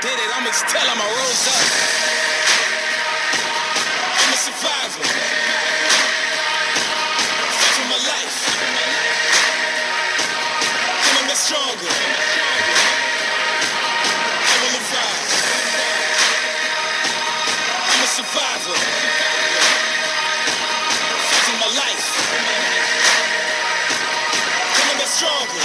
did it. I'ma tell him I rose up. I'm a survivor. Fight for my life. I'ma get stronger. I will rise. I'm a survivor. Fight for my life. I'ma get stronger.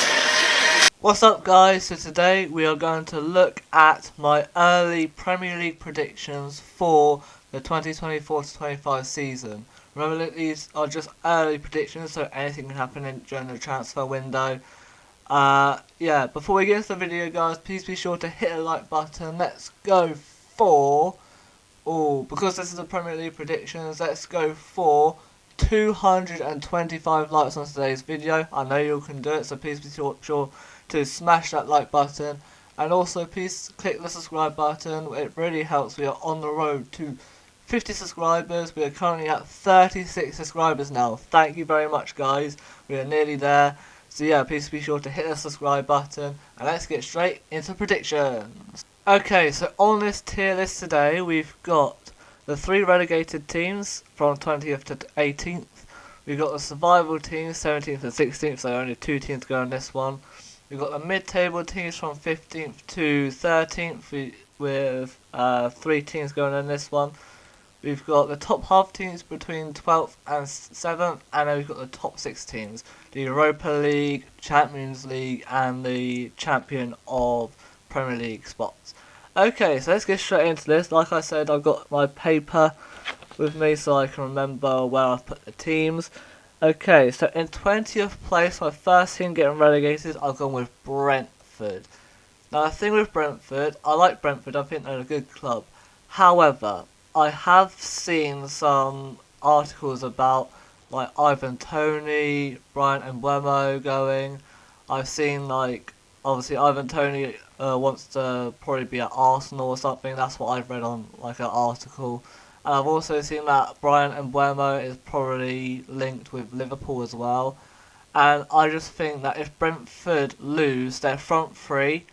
What's up guys, so today we are going to look at my early Premier League predictions for the 2024-25 season. Remember that these are just early predictions, so anything can happen during the transfer window. Before we get into the video guys, please be sure to hit the like button. Let's go for, because this is the Premier League predictions, let's go for 225 likes on today's video. I know you can do it, so please be sure to smash that like button, and also please click the subscribe button. It really helps. We are on the road to 50 subscribers. We are currently at 36 subscribers now. Thank you very much guys, we are nearly there. So yeah, please be sure to hit the subscribe button, and let's get straight into predictions. Okay, so on this tier list today we've got the 3 relegated teams from 20th to 18th. We've got the survival teams 17th and 16th, so only 2 teams go on this one. We've got the mid-table teams from 15th to 13th with 3 teams going on this one. We've got the top half teams between 12th and 7th, and then we've got the top 6 teams. The Europa League, Champions League, and the champion of Premier League spots. Okay, so let's get straight into this. Like I said, I've got my paper with me so I can remember where I've put the teams. Okay, so in 20th place, my first team getting relegated, I've gone with Brentford. Now the thing with Brentford, I like Brentford, I think they're a good club. However, I have seen some articles about like Ivan Toney, Brian Mbeumo going. I've seen like, obviously Ivan Toney wants to probably be at Arsenal or something. That's what I've read on like an article. And I've also seen that Brian Mbeumo is probably linked with Liverpool as well. And I just think that if Brentford lose their front 3,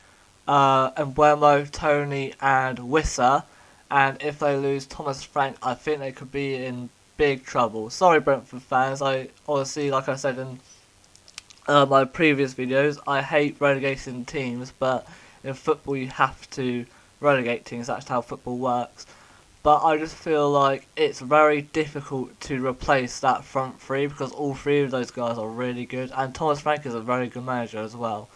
Mbeumo, Toney and Wissa, and if they lose Thomas Frank, I think they could be in big trouble. Sorry Brentford fans, I obviously, like I said in my previous videos, I hate relegating teams, but in football you have to relegate teams, that's how football works. But I just feel like it's very difficult to replace that front 3 because all 3 of those guys are really good, and Thomas Frank is a very good manager as well.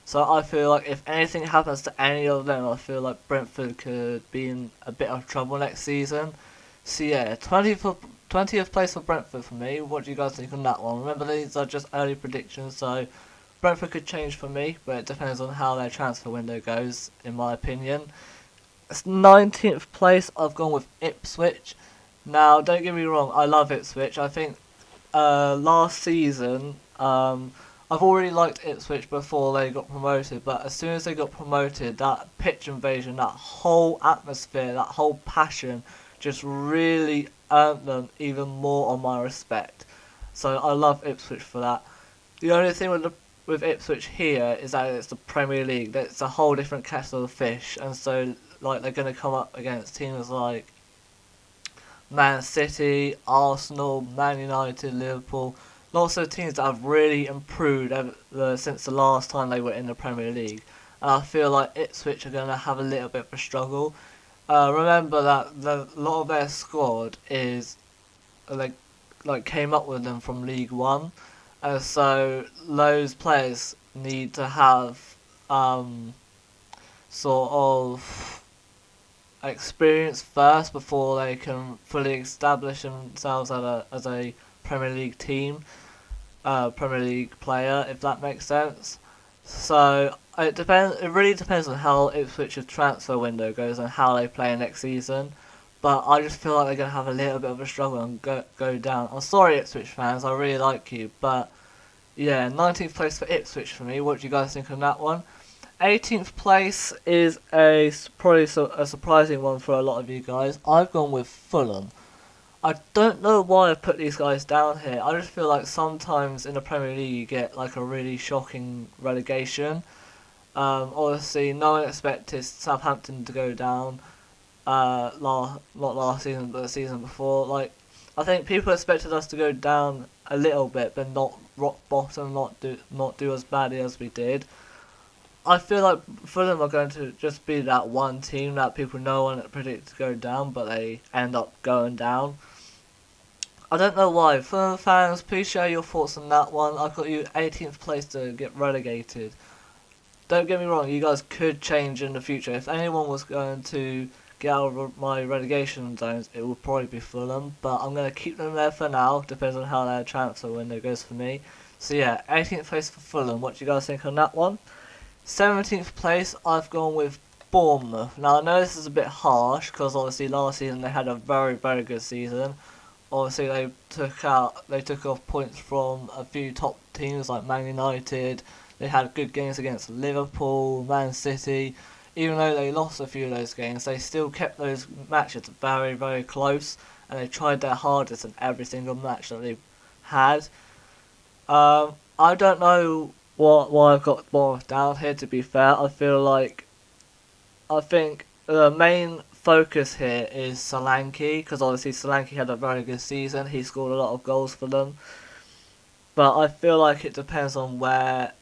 So I feel like if anything happens to any of them, I feel like Brentford could be in a bit of trouble next season. So yeah, 20th place for Brentford for me. What do you guys think on that one? Remember, these are just early predictions, so Brentford could change for me, but it depends on how their transfer window goes, in my opinion. 19th place, I've gone with Ipswich. Now, don't get me wrong, I love Ipswich. I think last season, I've already liked Ipswich before they got promoted, but as soon as they got promoted, that pitch invasion, that whole atmosphere, that whole passion just really earned them even more on my respect. So I love Ipswich for that. The only thing with Ipswich here is that it's the Premier League. That's a whole different kettle of fish, and so like they're going to come up against teams like Man City, Arsenal, Man United, Liverpool. Lots of teams that have really improved since the last time they were in the Premier League. And I feel like Ipswich are going to have a little bit of a struggle. Remember that a lot of their squad is like came up with them from League One, and so those players need to have sort of experience first before they can fully establish themselves as a Premier League team, Premier League player, if that makes sense. So it really depends on how Ipswich's transfer window goes and how they play next season. But I just feel like they're going to have a little bit of a struggle and go down. I'm sorry Ipswich fans, I really like you, but yeah, 19th place for Ipswich for me. What do you guys think on that one? 18th place is probably a surprising one for a lot of you guys. I've gone with Fulham. I don't know why I put these guys down here. I just feel like sometimes in the Premier League you get like a really shocking relegation. Obviously, no one expected Southampton to go down. Not last season, but the season before. Like, I think people expected us to go down a little bit, but not rock bottom, not do as badly as we did. I feel like Fulham are going to just be that one team that people no one predicted to go down, but they end up going down. I don't know why. Fulham fans, please share your thoughts on that one. I've got you 18th place to get relegated. Don't get me wrong, you guys could change in the future. If anyone was going to get out of my relegation zones, it would probably be Fulham, but I'm going to keep them there for now, depends on how their transfer window goes for me. So yeah, 18th place for Fulham. What do you guys think on that one? 17th place, I've gone with Bournemouth. Now I know this is a bit harsh, because obviously last season they had a very, very good season. Obviously they took off points from a few top teams like Man United. They had good games against Liverpool, Man City. Even though they lost a few of those games, they still kept those matches very, very close, and they tried their hardest in every single match that they had. I don't know why I've got Bournemouth down here, to be fair. I think the main focus here is Solanke, because obviously Solanke had a very good season. He scored a lot of goals for them. But I feel like it depends on where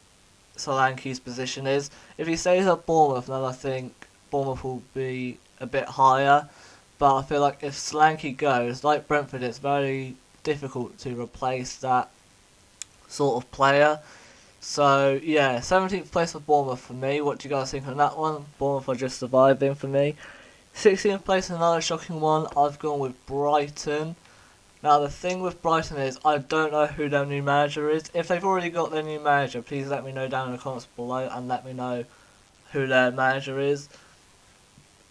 Solanke's position is. If he stays at Bournemouth, then I think Bournemouth will be a bit higher. But I feel like if Solanke goes, like Brentford, it's very difficult to replace that sort of player. So yeah, 17th place for Bournemouth for me. What do you guys think on that one? Bournemouth are just surviving for me. 16th place, another shocking one. I've gone with Brighton. Now the thing with Brighton is I don't know who their new manager is. If they've already got their new manager, please let me know down in the comments below and let me know who their manager is.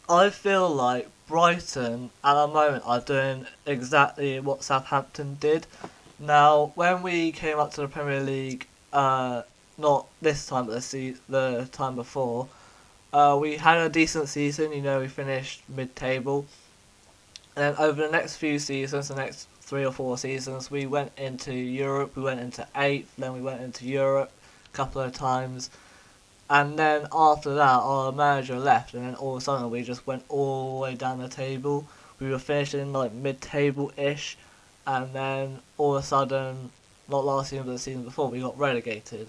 I feel like Brighton at the moment are doing exactly what Southampton did. Now when we came up to the Premier League, not this time but the time before, we had a decent season. We finished mid-table. And then over the next few seasons, the next 3 or 4 seasons, we went into Europe, we went into 8th, then we went into Europe a couple of times. And then after that, our manager left, and then all of a sudden we just went all the way down the table. We were finishing like mid-table-ish, and then all of a sudden, not last season but the season before, we got relegated.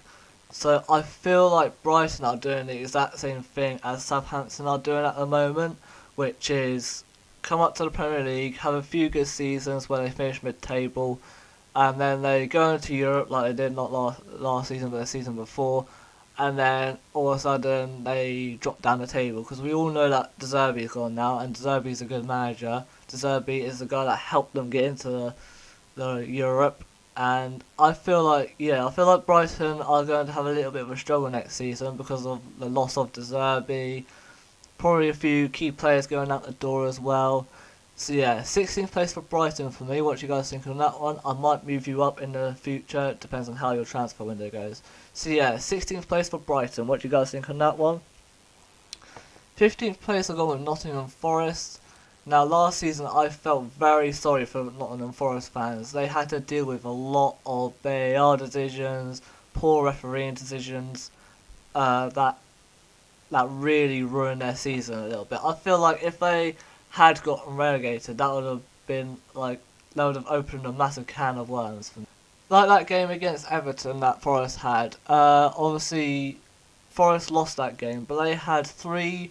So I feel like Brighton are doing the exact same thing as Southampton are doing at the moment, which is come up to the Premier League, have a few good seasons where they finish mid-table, and then they go into Europe like they did not last season but the season before, and then all of a sudden they drop down the table, because we all know that De Zerbi's gone now, and De Zerbi's a good manager. De Zerbi is the guy that helped them get into the Europe, and I feel like Brighton are going to have a little bit of a struggle next season because of the loss of De Zerbi. Probably a few key players going out the door as well. So yeah, 16th place for Brighton for me. What do you guys think on that one? I might move you up in the future. It depends on how your transfer window goes. So yeah, 16th place for Brighton. What do you guys think on that one? 15th place I've gone with Nottingham Forest. Now last season I felt very sorry for Nottingham Forest fans. They had to deal with a lot of VAR decisions, poor refereeing decisions, that really ruined their season a little bit. I feel like if they had gotten relegated, that would have opened a massive can of worms for me. Like that game against Everton that Forest had. Obviously, Forest lost that game, but they had 3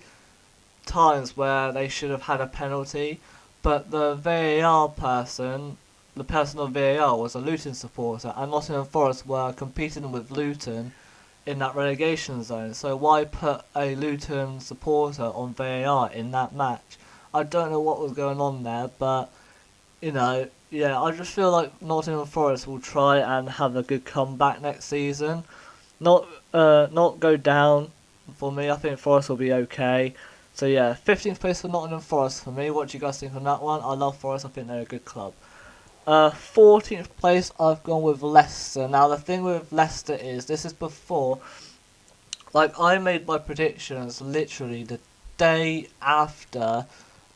times where they should have had a penalty, but the person of VAR was a Luton supporter, and Nottingham Forest were competing with Luton in that relegation zone, so why put a Luton supporter on VAR in that match? I don't know what was going on there, but I just feel like Nottingham Forest will try and have a good comeback next season. Not go down for me. I think Forest will be okay. So yeah, 15th place for Nottingham Forest for me. What do you guys think on that one? I love Forest. I think they're a good club. 14th place, I've gone with Leicester. Now, the thing with Leicester is, this is before, I made my predictions literally the day after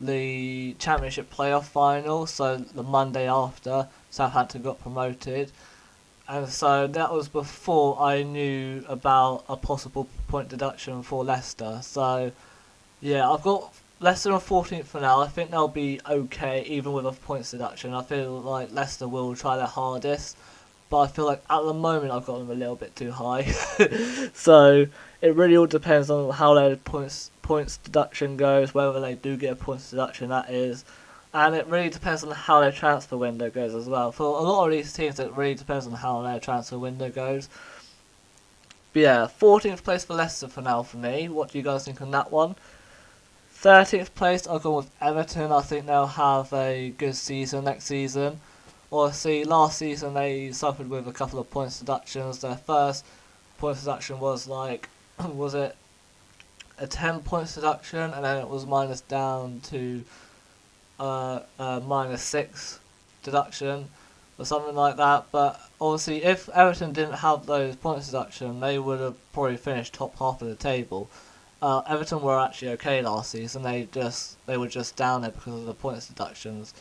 the Championship playoff final, so the Monday after Southampton got promoted. And so that was before I knew about a possible point deduction for Leicester. So yeah, I've got Leicester on 14th for now. I think they'll be okay even with a points deduction. I feel like Leicester will try their hardest, but I feel like at the moment I've got them a little bit too high. So it really all depends on how their points deduction goes, whether they do get a points deduction, that is. And it really depends on how their transfer window goes as well. For a lot of these teams, it really depends on how their transfer window goes. But yeah, 14th place for Leicester for now for me. What do you guys think on that one? 13th place, I'll go with Everton. I think they'll have a good season next season. Obviously, last season they suffered with a couple of points deductions. Their first points deduction was like, was it a 10 points deduction, and then it was minus down to -6 deduction or something like that. But obviously, if Everton didn't have those points deduction, they would have probably finished top half of the table. Everton were actually okay last season. They were just down there because of the points deductions.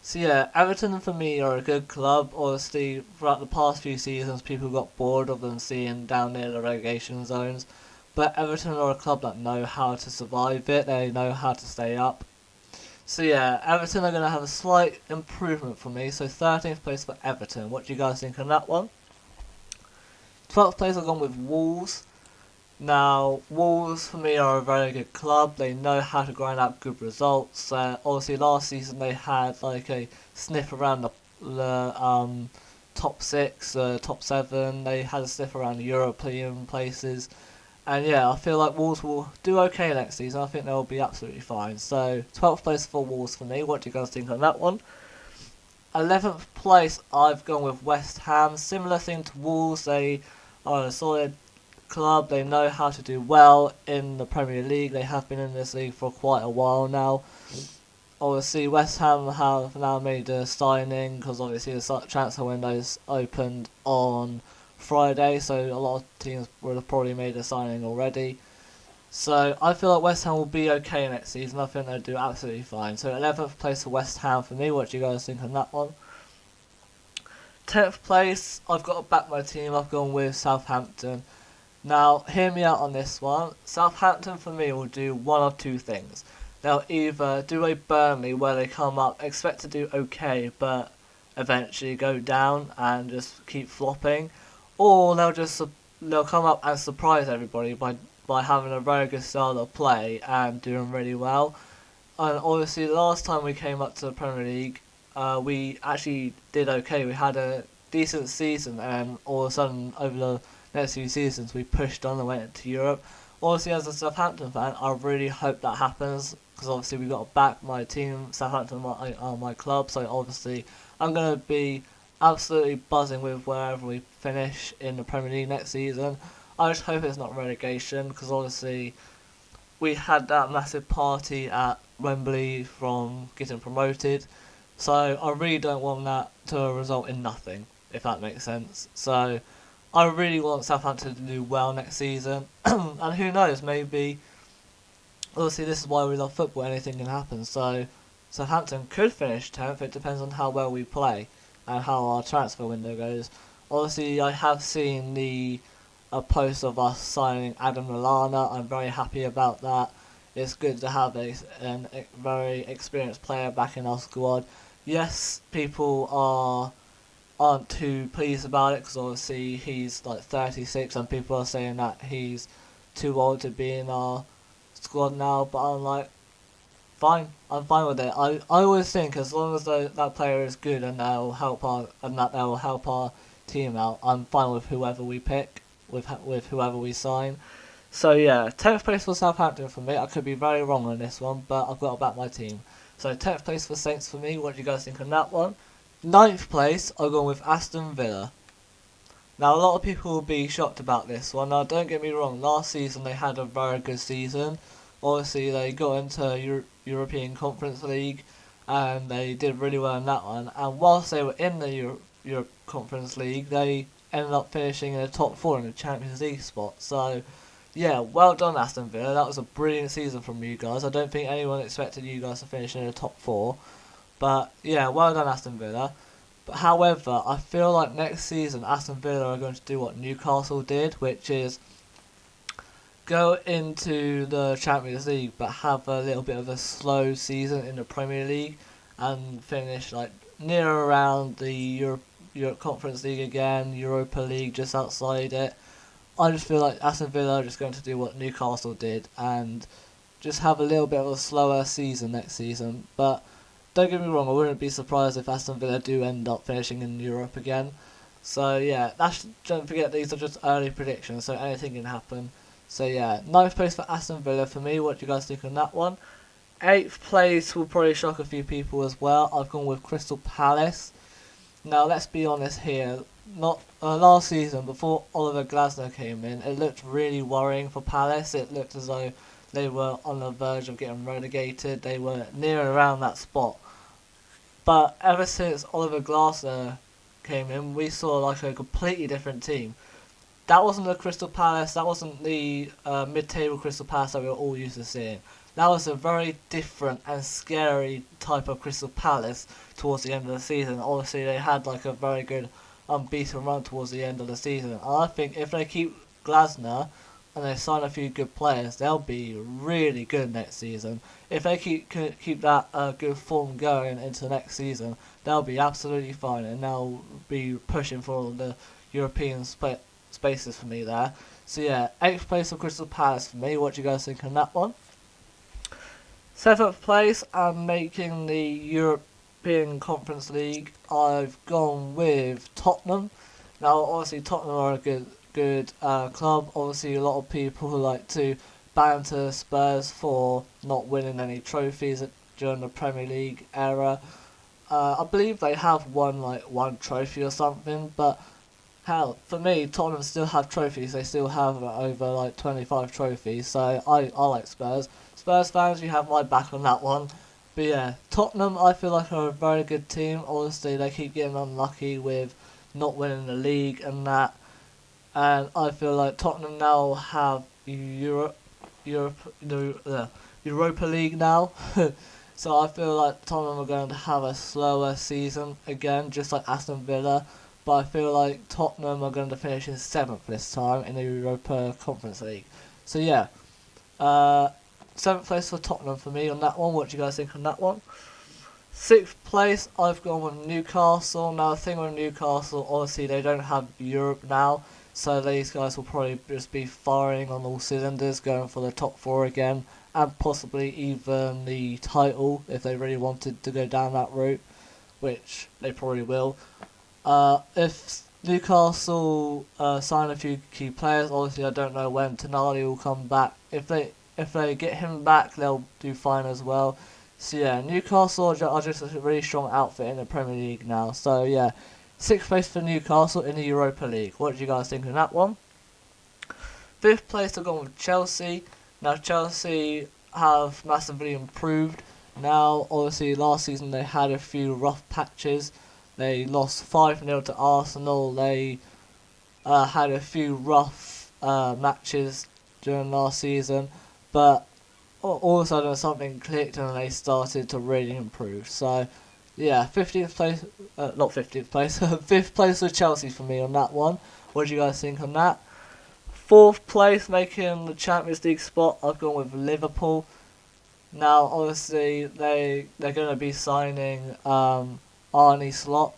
So yeah, Everton for me are a good club. Obviously, throughout the past few seasons, people got bored of them seeing down near the relegation zones. But Everton are a club that know how to survive it. They know how to stay up. So yeah, Everton are going to have a slight improvement for me. So 13th place for Everton. What do you guys think on that one? 12th place I've gone with Wolves. Now, Wolves for me are a very good club. They know how to grind out good results. Obviously, last season they had like a sniff around the top 6, top 7. They had a sniff around the European places. And yeah, I feel like Wolves will do okay next season. I think they'll be absolutely fine. So, 12th place for Wolves for me. What do you guys think on that one? 11th place, I've gone with West Ham. Similar thing to Wolves. They are a solid club. They know how to do well in the Premier League. They have been in this league for quite a while now. Obviously, West Ham have now made a signing because obviously the transfer window's opened on Friday, so a lot of teams would have probably made a signing already. So I feel like West Ham will be okay next season. I think they'll do absolutely fine. So 11th place for West Ham for me. What do you guys think on that one? 10th place, I've got to back my team. I've gone with Southampton. Now, hear me out on this one. Southampton for me will do one of two things. They'll either do a Burnley where they come up, expect to do okay, but eventually go down and just keep flopping, or they'll come up and surprise everybody by having a very good style of play and doing really well. And obviously, the last time we came up to the Premier League, we actually did okay. We had a decent season, and all of a sudden, over the next few seasons, we pushed on and went into Europe. Obviously, as a Southampton fan, I really hope that happens, because obviously we've got to back my team. Southampton are my club, so obviously I'm going to be absolutely buzzing with wherever we finish in the Premier League next season. I just hope it's not relegation, because obviously we had that massive party at Wembley from getting promoted, so I really don't want that to result in nothing, if that makes sense. So I really want Southampton to do well next season, and who knows, maybe, obviously this is why we love football, anything can happen, so Southampton could finish 10th, it depends on how well we play and how our transfer window goes. Obviously I have seen a post of us signing Adam Lallana. I'm very happy about that. It's good to have a very experienced player back in our squad. Yes, people aren't too pleased about it because obviously he's like 36 and people are saying that he's too old to be in our squad now, but I'm like, fine, I'm fine with it. I always think as long as that player is good and that will help our team out, I'm fine with whoever we pick, with whoever we sign. So yeah, 10th place for Southampton for me. I could be very wrong on this one, but I've got to back my team. So 10th place for Saints for me. What do you guys think on that one? 9th place, I've gone with Aston Villa. Now, a lot of people will be shocked about this one. Now, don't get me wrong, last season they had a very good season. Obviously, they got into European Conference League, and they did really well in that one. And whilst they were in the Europe Conference League, they ended up finishing in the top 4 in the Champions League spot. So, yeah, well done, Aston Villa. That was a brilliant season from you guys. I don't think anyone expected you guys to finish in the top 4. But, yeah, well done, Aston Villa. But however, I feel like next season Aston Villa are going to do what Newcastle did, which is go into the Champions League but have a little bit of a slow season in the Premier League and finish like near around the Europe Conference League again, Europa League just outside it. I just feel like Aston Villa are just going to do what Newcastle did and just have a little bit of a slower season next season. But don't get me wrong, I wouldn't be surprised if Aston Villa do end up finishing in Europe again. So yeah, don't forget these are just early predictions, so anything can happen. So yeah, ninth place for Aston Villa for me. What do you guys think on that one? Eighth place will probably shock a few people as well. I've gone with Crystal Palace. Now let's be honest here. Not last season before Oliver Glasner came in, it looked really worrying for Palace. It looked as though they were on the verge of getting relegated. They were near around that spot. But ever since Oliver Glasner came in, we saw like a completely different team. That wasn't the Crystal Palace, that wasn't the mid-table Crystal Palace that we were all used to seeing. That was a very different and scary type of Crystal Palace towards the end of the season. Obviously, they had like a very good unbeaten run towards the end of the season. And I think if they keep Glasner and they sign a few good players, they'll be really good next season. If they keep that good form going into next season, they'll be absolutely fine and they'll be pushing for the European spaces for me there. So yeah, 8th place for Crystal Palace for me. What do you guys think on that one? 7th place, I'm making the European Conference League. I've gone with Tottenham. Now, obviously, Tottenham are a good club. Obviously, a lot of people who like to banter Spurs for not winning any trophies during the Premier League era. I believe they have won like one trophy or something, but hell, for me, Tottenham still have trophies. They still have over like 25 trophies. So I like Spurs. Spurs fans, you have my back on that one. But yeah, Tottenham, I feel like are a very good team. Honestly, they keep getting unlucky with not winning the league and that. And I feel like Tottenham now have Europa League now. So I feel like Tottenham are going to have a slower season again, just like Aston Villa. But I feel like Tottenham are going to finish in 7th this time in the Europa Conference League. So yeah, 7th place for Tottenham for me on that one. What do you guys think on that one? 6th place, I've gone with Newcastle. Now the thing with Newcastle, obviously they don't have Europe now, so these guys will probably just be firing on all cylinders, going for the top 4 again, and possibly even the title if they really wanted to go down that route, which they probably will. If Newcastle sign a few key players, obviously I don't know when Tonali will come back. If they get him back, they'll do fine as well. So yeah, Newcastle are just a really strong outfit in the Premier League now. So yeah, 6th place for Newcastle in the Europa League. What do you guys think of that one? 5th place, I've gone with Chelsea. Now Chelsea have massively improved. Now obviously last season they had a few rough patches. They lost 5-0 to Arsenal. They had a few rough matches during last season, but all of a sudden something clicked and they started to really improve. So yeah, 15th place, not 15th place, 5th place with Chelsea for me on that one. What do you guys think on that? 4th place, making the Champions League spot, I've gone with Liverpool. Now obviously they're going to be signing Arne Slot.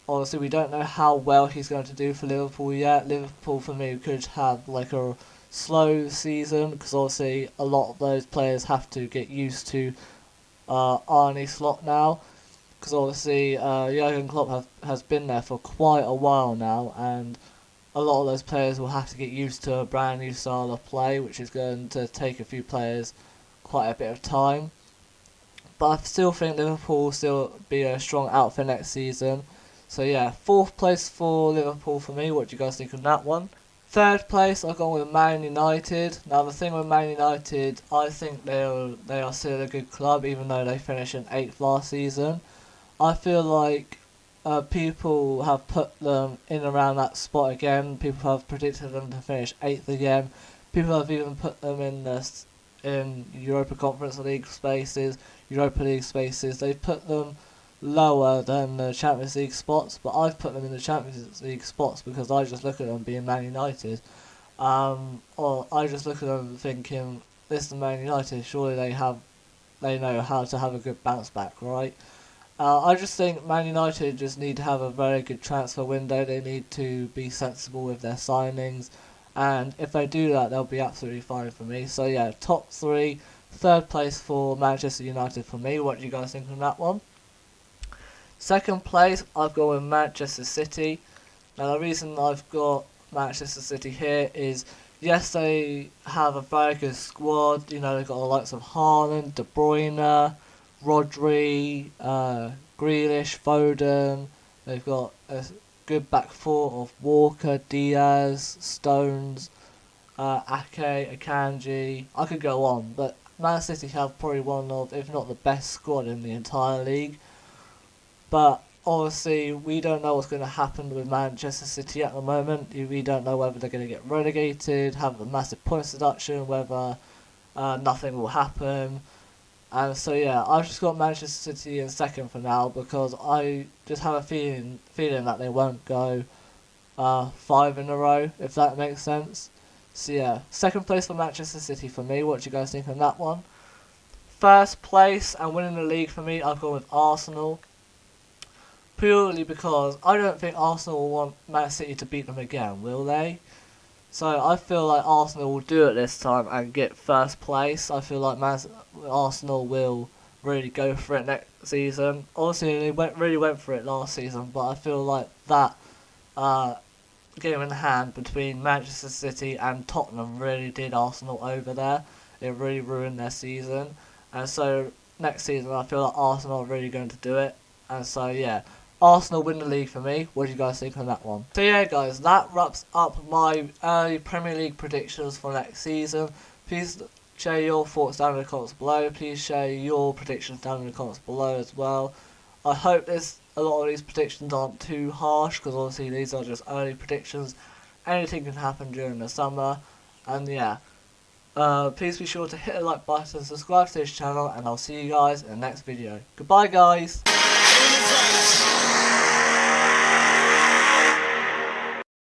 Obviously we don't know how well he's going to do for Liverpool yet. Liverpool for me could have like a slow season because obviously a lot of those players have to get used to Arne Slot now, because obviously Jurgen Klopp has been there for quite a while now, and a lot of those players will have to get used to a brand new style of play, which is going to take a few players quite a bit of time. But I still think Liverpool will still be a strong outfit next season. So yeah, 4th place for Liverpool for me. What do you guys think on that one? 3rd place, I've gone with Man United. Now the thing with Man United, I think they are still a good club, even though they finished in 8th last season. I feel like people have put them in around that spot again. People have predicted them to finish 8th again. People have even put them in Europa Conference League spaces, Europa League spaces. They've put them lower than the Champions League spots, but I've put them in the Champions League spots because I just look at them being Man United. Or I just look at them thinking, this is Man United, surely they know how to have a good bounce back, right? I just think Man United just need to have a very good transfer window. They need to be sensible with their signings, and if they do that, they'll be absolutely fine for me. So yeah, top three, third place for Manchester United for me. What do you guys think on that one? Second place, I've gone with Manchester City. Now the reason I've got Manchester City here is, yes, they have a very good squad. You know, they've got the likes of Haaland, De Bruyne, Rodri, Grealish, Foden. They've got a good back four of Walker, Diaz, Stones, Ake, Akanji. I could go on, but Man City have probably one of, if not the best squad in the entire league. But obviously, we don't know what's going to happen with Manchester City at the moment. We don't know whether they're going to get relegated, have a massive points deduction, whether nothing will happen. And so yeah, I've just got Manchester City in second for now because I just have a feeling that they won't go 5 in a row, if that makes sense. So yeah, second place for Manchester City for me. What do you guys think on that one? First place and winning the league for me, I've gone with Arsenal. Purely because I don't think Arsenal will want Man City to beat them again, will they? So I feel like Arsenal will do it this time and get first place. I feel like Arsenal will really go for it next season. Obviously, they really went for it last season, but I feel like that game in hand between Manchester City and Tottenham really did Arsenal over there. It really ruined their season. And so next season, I feel like Arsenal are really going to do it. And so yeah, Arsenal win the league for me. What do you guys think on that one? So yeah guys, that wraps up my early Premier League predictions for next season. Please share your thoughts down in the comments below. Please share your predictions down in the comments below as well. I hope a lot of these predictions aren't too harsh, because obviously these are just early predictions. Anything can happen during the summer. And yeah, please be sure to hit the like button, subscribe to this channel, and I'll see you guys in the next video. Goodbye guys! On the rise.